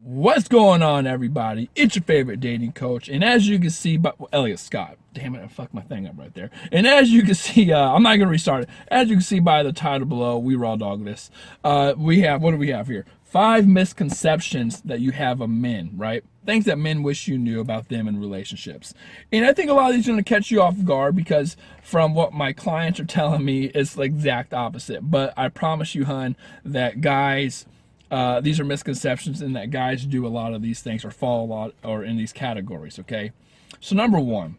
What's going on, everybody? It's your favorite dating coach, and as you can see, by Elliot Scott. Damn it, I fucked my thing up right there. And as you can see, I'm not gonna restart it. As you can see by the title below, we raw dog this. We have, what do we have here? 5 misconceptions that you have of men, right? Things that men wish you knew about them in relationships. And I think a lot of these are gonna catch you off guard because from what my clients are telling me, it's the exact opposite. But I promise you, hun, that guys. These are misconceptions in that guys do a lot of these things or fall a lot or in these categories, okay? So number one,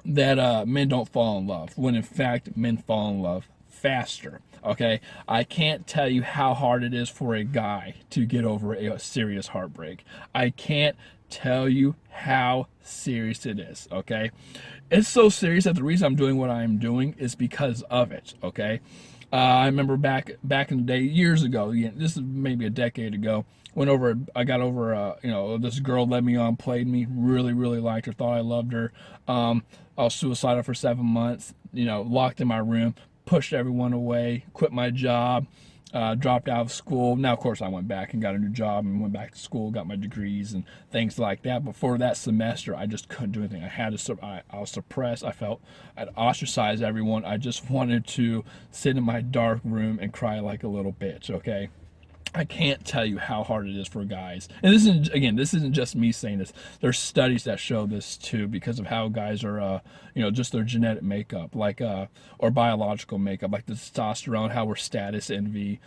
that men don't fall in love, when in fact men fall in love faster, okay? I can't tell you how hard it is for a guy to get over a serious heartbreak. I can't tell you how serious it is, okay? It's so serious that the reason I'm doing what I'm doing is because of it, okay? I remember back in the day, years ago. This is maybe a decade ago. I got over. This girl led me on, played me. Really liked her. Thought I loved her. I was suicidal for 7 months. Locked in my room, pushed everyone away, quit my job, dropped out of school. Now, of course, I went back and got a new job and went back to school, got my degrees and things like that. But for that semester, I just couldn't do anything. I was suppressed. I'd ostracized everyone. I just wanted to sit in my dark room and cry like a little bitch, okay? I can't tell you how hard it is for guys. And this isn't just me saying this. There's studies that show this too, because of how guys are, just their genetic makeup, or biological makeup, like the testosterone, how we're status envy,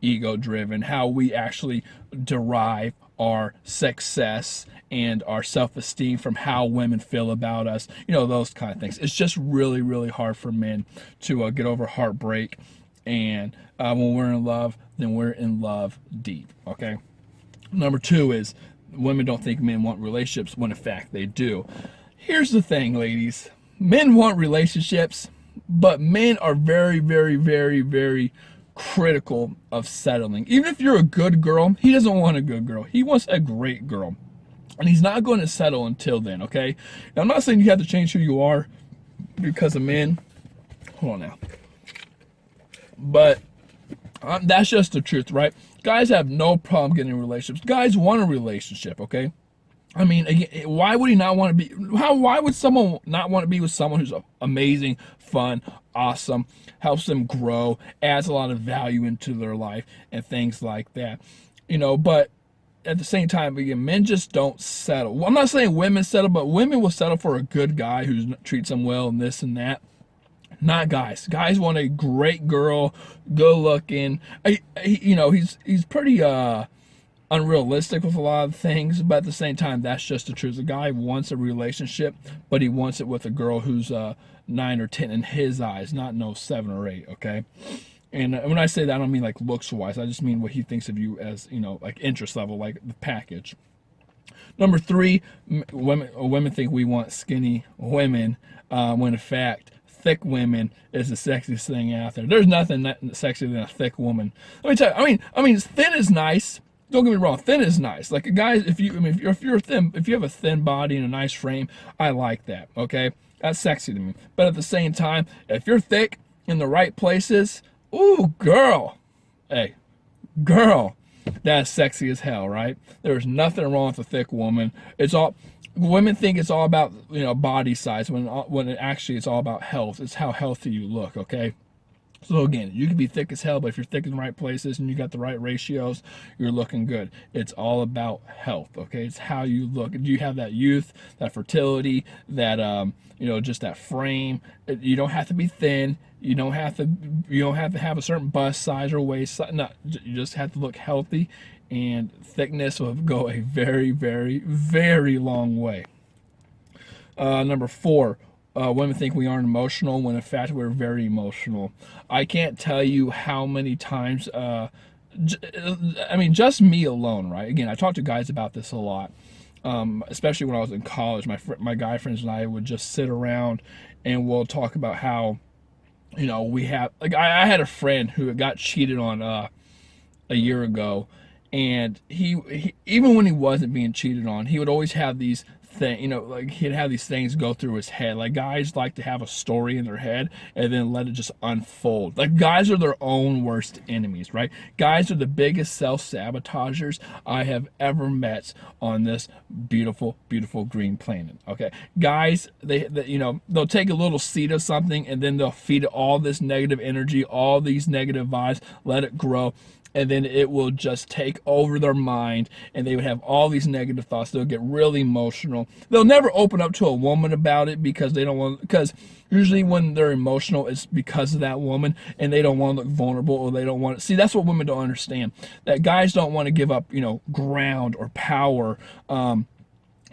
ego driven, how we actually derive our success and our self-esteem from how women feel about us, those kind of things. It's just really hard for men to get over heartbreak. And when we're in love, then we're in love deep, okay? Number 2 is women don't think men want relationships when in fact they do. Here's the thing, ladies. Men want relationships, but men are very critical of settling. Even if you're a good girl, he doesn't want a good girl. He wants a great girl. And he's not going to settle until then, okay? Now, I'm not saying you have to change who you are because of men. Hold on now. But that's just the truth, right? Guys have no problem getting in relationships. Guys want a relationship, okay? I mean, again, why would he not want to be? Why would someone not want to be with someone who's amazing, fun, awesome, helps them grow, adds a lot of value into their life, and things like that? But at the same time, again, men just don't settle. Well, I'm not saying women settle, but women will settle for a good guy who treats them well and this and that. Not guys. Guys want a great girl, good looking. He's pretty unrealistic with a lot of things, but at the same time, that's just the truth. The guy wants a relationship, but he wants it with a girl who's 9 or 10 in his eyes, not no 7 or 8. Okay. And when I say that, I don't mean like looks wise. I just mean what he thinks of you as, like interest level, like the package. Number 3, women think we want skinny women, when in fact, thick women is the sexiest thing out there. There's nothing that sexier than a thick woman. Let me tell you. I mean, thin is nice. Don't get me wrong. Thin is nice. Like a guy, if you're thin, if you have a thin body and a nice frame, I like that. Okay, that's sexy to me. But at the same time, if you're thick in the right places, ooh, girl, hey, girl, that's sexy as hell, right? There's nothing wrong with a thick woman. Women think it's all about body size when actually it's all about health. It's how healthy you look, okay? So again, you can be thick as hell, but if you're thick in the right places and you got the right ratios, you're looking good. It's all about health, okay? It's how you look. Do you have that youth, that fertility, that just that frame? You don't have to be thin. You don't have to have a certain bust size or waist size. No, you just have to look healthy. And thickness will go a very long way. Number 4, women think we aren't emotional when in fact we're very emotional. I can't tell you how many times, just me alone, right? Again, I talk to guys about this a lot, especially when I was in college. My guy friends and I would just sit around and we'll talk about how, we have, like I had a friend who got cheated on a year ago. And he even when he wasn't being cheated on, he would always have these thing, like he'd have these things go through his head. Like guys like to have a story in their head and then let it just unfold. Like guys are their own worst enemies, right? Guys are the biggest self-sabotagers I have ever met on this beautiful, beautiful green planet. Okay, guys, they'll take a little seed of something and then they'll feed it all this negative energy, all these negative vibes, let it grow, and then it will just take over their mind, and they would have all these negative thoughts. They'll get really emotional. They'll never open up to a woman about it because they don't want, because usually when they're emotional, it's because of that woman, and they don't want to look vulnerable, or they don't want to see. That's what women don't understand, that guys don't want to give up ground or power,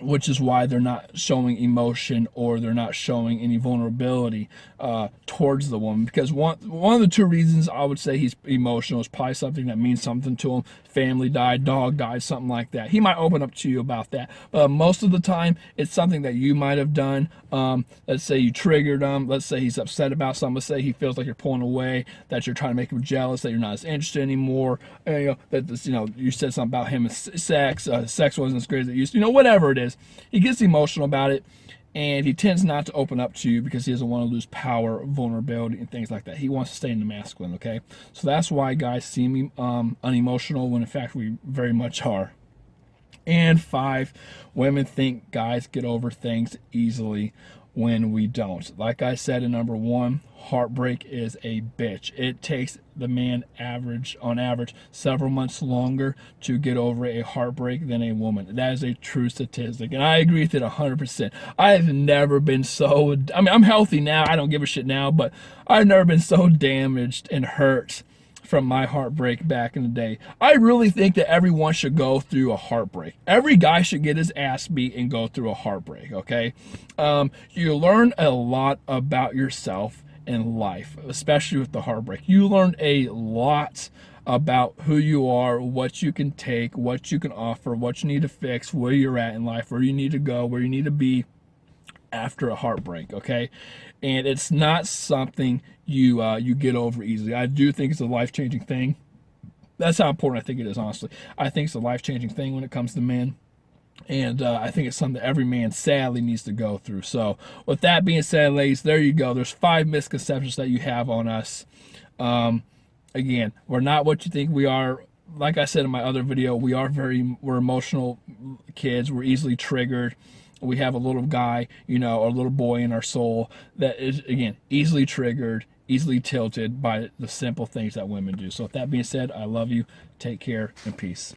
which is why they're not showing emotion, or they're not showing any vulnerability towards the woman. Because one of the two reasons I would say he's emotional is probably something that means something to him. Family died, dog died, something like that. He might open up to you about that. But most of the time, it's something that you might have done. Let's say you triggered him. Let's say he's upset about something. Let's say he feels like you're pulling away, that you're trying to make him jealous, that you're not as interested anymore. That this, you said something about him and sex. Sex wasn't as great as it used to. Whatever it is. He gets emotional about it, and he tends not to open up to you because he doesn't want to lose power, vulnerability, and things like that. He wants to stay in the masculine, okay? So that's why guys seem unemotional when in fact we very much are. And 5, women think guys get over things easily when we don't. Like I said in number 1, heartbreak is a bitch. It takes the man on average several months longer to get over a heartbreak than a woman. That is a true statistic, and I agree with it 100%. I have never been so, I'm healthy now, I don't give a shit now, but I've never been so damaged and hurt from my heartbreak back in the day. I really think that everyone should go through a heartbreak. Every guy should get his ass beat and go through a heartbreak, okay? You learn a lot about yourself in life, especially with the heartbreak. You learn a lot about who you are, what you can take, what you can offer, what you need to fix, where you're at in life, where you need to go, where you need to be after a heartbreak, okay? And it's not something you get over easily. I do think it's a life-changing thing. That's how important I think it is, honestly. I think it's a life-changing thing when it comes to men. And I think it's something that every man sadly needs to go through. So with that being said, ladies, there you go. There's 5 misconceptions that you have on us. Again, we're not what you think we are. Like I said in my other video, we're emotional kids. We're easily triggered. We have a little guy, or a little boy in our soul that is, again, easily triggered, easily tilted by the simple things that women do. So with that being said, I love you. Take care and peace.